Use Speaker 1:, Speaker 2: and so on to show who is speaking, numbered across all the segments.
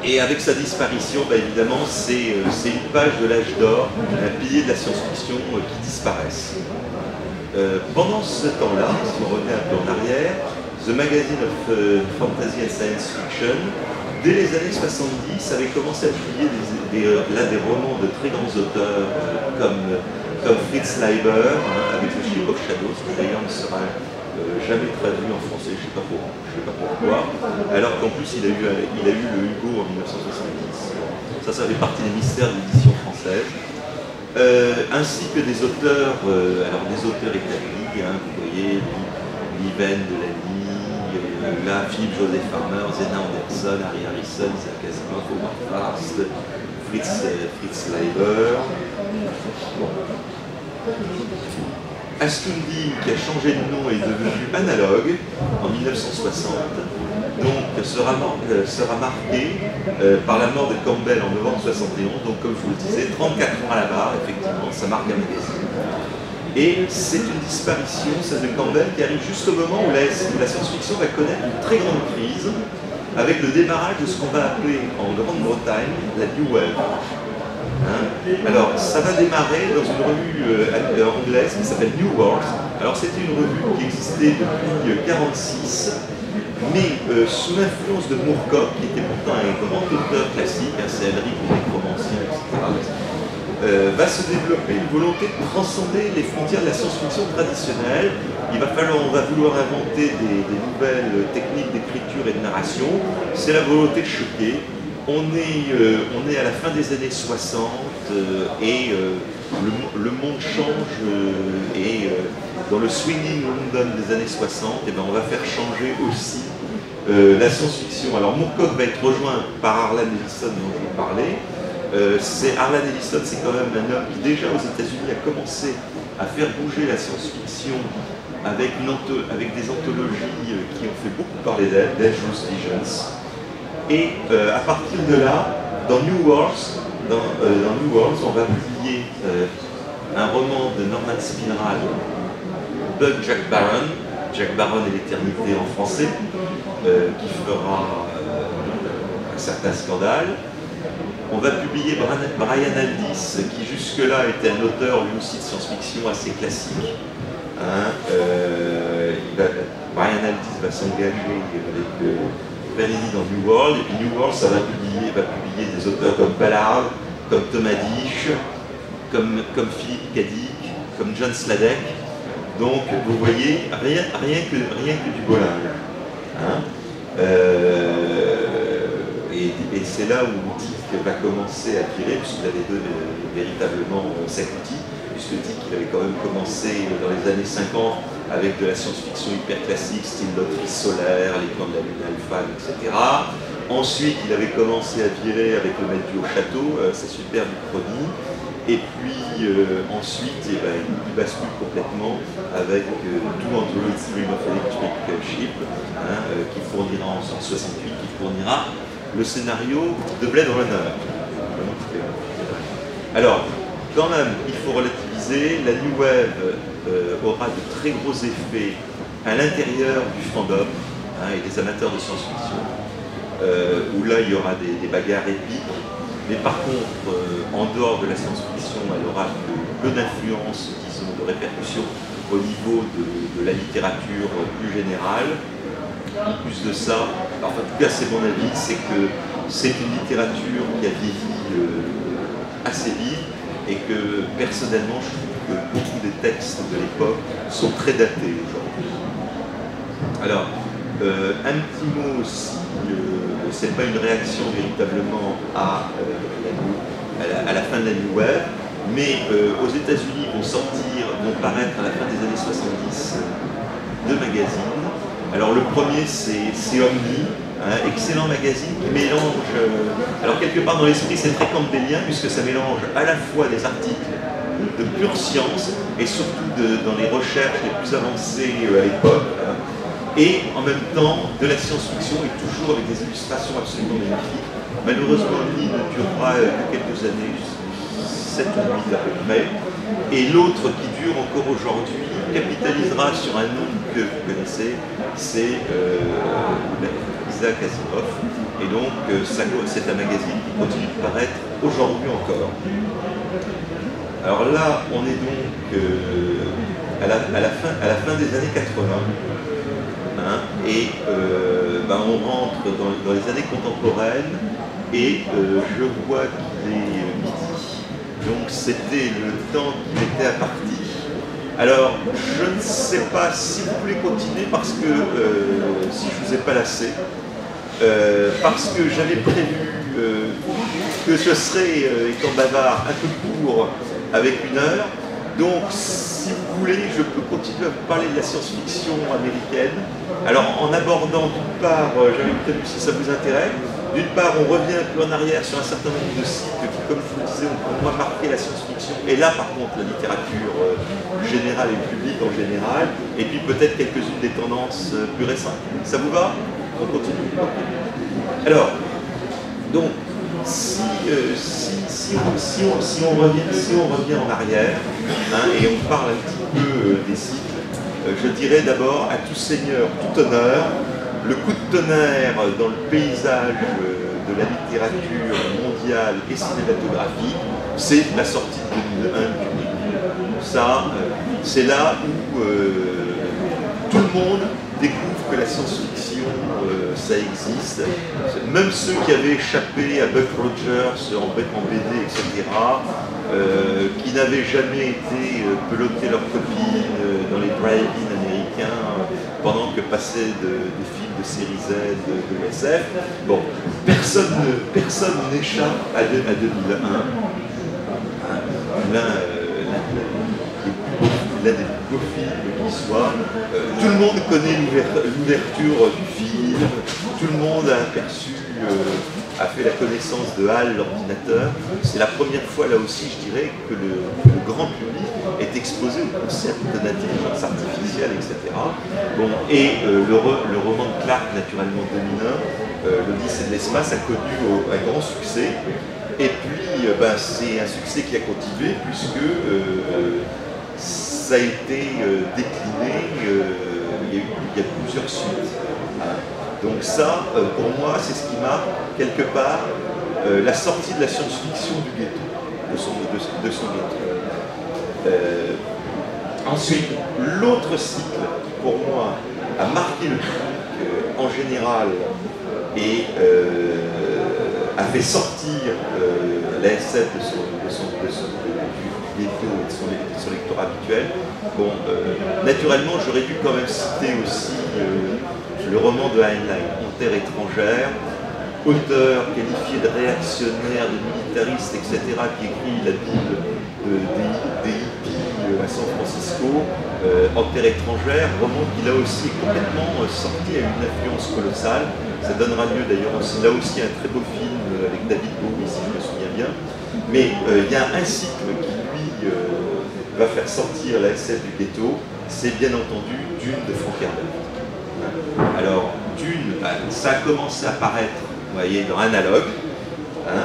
Speaker 1: Et avec sa disparition, bah, évidemment, c'est une page de l'âge d'or, un pilier de la science-fiction qui disparaissent. Pendant ce temps-là, si on revient un peu en arrière, The Magazine of Fantasy and Science Fiction, dès les années 70, avait commencé à publier des romans de très grands auteurs comme Fritz Leiber, avec le Ship of Shadows, qui d'ailleurs ne sera jamais traduit en français, je ne sais pas pourquoi, alors qu'en plus il a eu le Hugo en 1970. Ça fait partie des mystères de l'édition française. Ainsi que des auteurs, alors des auteurs établis, vous voyez, Liven de là, Philippe Joseph Farmer, Zena Anderson, Harry Harrison, Isaac Asimov, Omar Fast, Fritz Leiber. Bon. Astounding, qui a changé de nom, est devenu Analogue en 1960, donc sera marqué par la mort de Campbell en novembre 71, donc comme je vous le disais, 34 ans à la barre, effectivement, ça marque un magazine. Et c'est une disparition, celle de Campbell, qui arrive juste au moment où la science-fiction va connaître une très grande crise, avec le démarrage de ce qu'on va appeler en Grande-Bretagne la New Wave. Alors, ça va démarrer dans une revue anglaise qui s'appelle New World. Alors, c'était une revue qui existait depuis 1946, mais sous l'influence de Moorcock, qui était pourtant un grand auteur classique, c'est Elric le Nécromancien, etc., va se développer une volonté de transcender les frontières de la science-fiction traditionnelle. On va vouloir inventer des nouvelles techniques d'écriture et de narration. C'est la volonté de choquer. On est à la fin des années 60 et le monde change et dans le swinging London des années 60, et ben on va faire changer aussi la science-fiction. Alors Moorcock va être rejoint par Harlan Ellison dont je vous parlais. Harlan Ellison, c'est quand même un homme qui déjà aux États-Unis a commencé à faire bouger la science-fiction avec des anthologies qui ont fait beaucoup parler d'elle, Dangerous Visions. Et à partir de là, dans New Worlds, on va publier un roman de Norman Spinrad, Bug Jack Barron et l'éternité en français, qui fera un certain scandale. On va publier Brian Aldiss, qui jusque-là était un auteur lui aussi de science-fiction assez classique. Brian Aldiss va s'engager avec Vanity dans New World, et puis New World ça va publier des auteurs comme Ballard, comme Thomas Disch, comme Philippe Cadic, comme John Sladek. Donc vous voyez, rien que du beau linge. Et c'est là où Dick va commencer à tirer, puisqu'il avait véritablement 5 outils, puisque Dick il avait quand même commencé dans les années 50 avec de la science-fiction hyper classique, style Loterie solaire, les plans de la lune alpha, etc. Ensuite, il avait commencé à virer avec le Maître du Haut Château, sa superbe chronie. Et puis ensuite, il bascule complètement avec tout Anthology Stream of Electric Ship, qui fournira en 1968, qui fournira le scénario de Blade Runner. Alors, quand même, il faut relativiser, la New Wave aura de très gros effets à l'intérieur du fandom et des amateurs de science-fiction, où là il y aura des bagarres épiques, mais par contre, en dehors de la science-fiction, elle aura peu d'influence, disons, de répercussion au niveau de la littérature plus générale. En plus de ça, en tout cas c'est mon avis, c'est que c'est une littérature qui a vieilli assez vite et que personnellement je trouve que beaucoup des textes de l'époque sont très datés aujourd'hui. Alors, un petit mot aussi, c'est pas une réaction véritablement à la fin de la New Wave, mais aux États-Unis vont paraître à la fin des années 70 deux magazines. Alors le premier c'est Omni, excellent magazine qui mélange, alors quelque part dans l'esprit c'est très campbellien puisque ça mélange à la fois des articles de pure science et surtout dans les recherches les plus avancées à l'époque, et en même temps de la science-fiction et toujours avec des illustrations absolument magnifiques. Malheureusement Omni ne durera que quelques années, 7 ou 8 à peu près. Et l'autre qui dure encore aujourd'hui capitalisera sur un nom que vous connaissez, c'est Isaac Asimov. Et donc c'est un magazine qui continue de paraître aujourd'hui encore. Alors là, on est donc à la fin des années 80. Hein, et on rentre dans les années contemporaines et je vois qu'il est midi, donc c'était le temps qu'il était à partir. Alors je ne sais pas si vous voulez continuer parce que si je ne vous ai pas lassé, parce que j'avais prévu que ce serait, étant bavard, un peu court avec 1 heure. Donc, si vous voulez, je peux continuer à vous parler de la science-fiction américaine. Alors, en abordant d'une part, j'avais prévu si ça vous intéresse, d'une part, on revient un peu en arrière sur un certain nombre de cycles qui, comme je vous le disais, ont pour moi marqué la science-fiction. Et là, par contre, la littérature générale et publique en général. Et puis peut-être quelques-unes des tendances plus récentes. Ça vous va? On continue. Alors, donc, si on revient en arrière, hein, et on parle un petit peu des cycles, je dirais d'abord à tout seigneur, tout honneur, le coup de tonnerre dans le paysage de la littérature mondiale et cinématographique, c'est la sortie de 2001 du livre. Ça, c'est là où tout le monde découvre que la science-fiction, ça existe. Même ceux qui avaient échappé à Buck Rogers en BD, etc., qui n'avaient jamais été peloter leurs copines dans les drive-in américains pendant que passaient des films de série Z, de SF. Bon, personne n'échappe à 2001. L'un des plus beaux films qui soit. Tout le monde connaît l'ouverture du film, tout le monde a aperçu, a fait la connaissance de HAL, l'ordinateur. C'est la première fois, là aussi, je dirais, que le grand public est exposé au concept d'intelligence artificielle, etc. Bon, et le roman de Clarke, naturellement 2001, l'Odyssée de l'espace, a connu un grand succès. Et puis, c'est un succès qui a continué, puisque ça a été décliné, il y a plusieurs suites. Donc ça, pour moi, c'est ce qui marque quelque part la sortie de la science-fiction du ghetto, de son ghetto. Ensuite, l'autre cycle qui, pour moi, a marqué le public en général et a fait sortir la SF du ghetto et de son lecteur habituel. Bon, naturellement, j'aurais dû quand même citer aussi le roman de Heinlein, En terre étrangère, auteur qualifié de réactionnaire, de militariste, etc., qui écrit la Bible des hippies à San Francisco, En terre étrangère, roman qui là aussi est complètement sorti à une influence colossale. Ça donnera lieu d'ailleurs là aussi à un très beau film avec David Bowie, si je me souviens bien. Mais il y a un cycle qui, lui, va faire sortir la SF du ghetto, c'est bien entendu Dune de Frank Herbert. Alors, Dune, ça a commencé à apparaître, vous voyez, dans Analogue,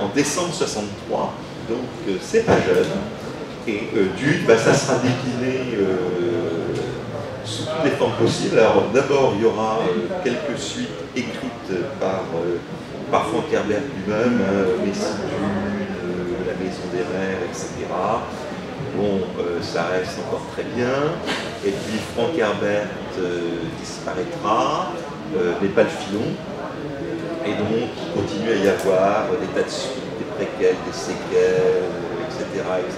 Speaker 1: en décembre 63, donc c'est pas jeune. Et Dune, ça sera décliné sous toutes les formes possibles. Alors, d'abord, il y aura quelques suites écrites par Frank Herbert lui-même, Messie Dune, La Maison des Mers, etc. Bon, ça reste encore très bien. Et puis Frank Herbert disparaîtra, mais pas le filon. Et donc, il continue à y avoir des tas de suites, des préquels, des séquelles, etc., etc.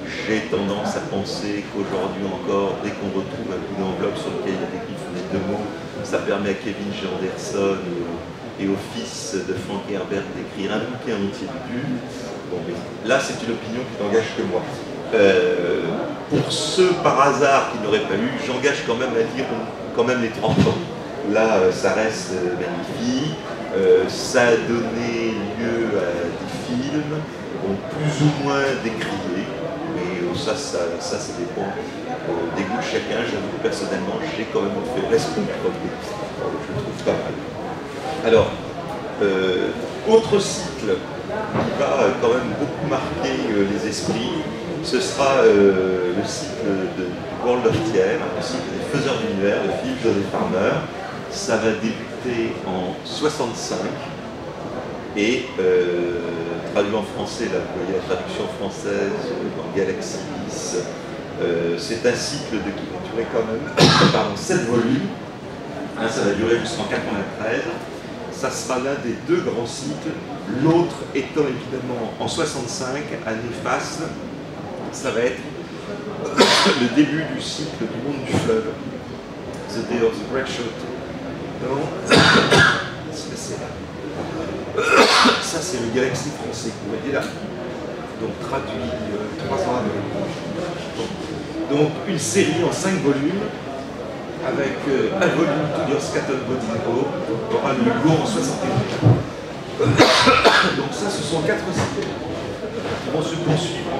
Speaker 1: J'ai tendance à penser qu'aujourd'hui encore, dès qu'on retrouve un bout d'enveloppe sur lequel il y a décliné 2 mots, ça permet à Kevin J. Anderson et au fils de Frank Herbert d'écrire un bouquin entier de Dune. Bon, mais là, c'est une opinion qui n'engage que moi. Pour ceux par hasard qui n'auraient pas lu, j'engage quand même à lire quand même les 30 ans. Là, ça reste magnifique. Ça a donné lieu à des films, bon, plus ou moins décriés, mais ça dépend des goûts de chacun. J'avoue que personnellement, j'ai quand même une faiblesse pour le premier. Je le trouve pas mal. Alors, autre cycle qui va quand même beaucoup marquer les esprits, Ce sera le cycle de World of TM, le cycle des faiseurs d'univers de Philip Joseph Farmer. Ça va débuter en 65 et traduit en français, là vous voyez la traduction française dans Galaxy 10. C'est un cycle qui va durer quand même 7 volumes. Ça va durer jusqu'en 93. Ça sera l'un des deux grands cycles, l'autre étant évidemment en 65, année faste, ça va être le début du cycle du monde du fleuve, The Day of the Great Shoat. Donc, ça c'est le Galaxy français, vous voyez là, donc traduit 3 ans avant. Donc une série en 5 volumes, avec un volume To Your Scattered Body Go, aura le Hugo en 61. Donc ça, ce sont 4 cycles qui vont se poursuivre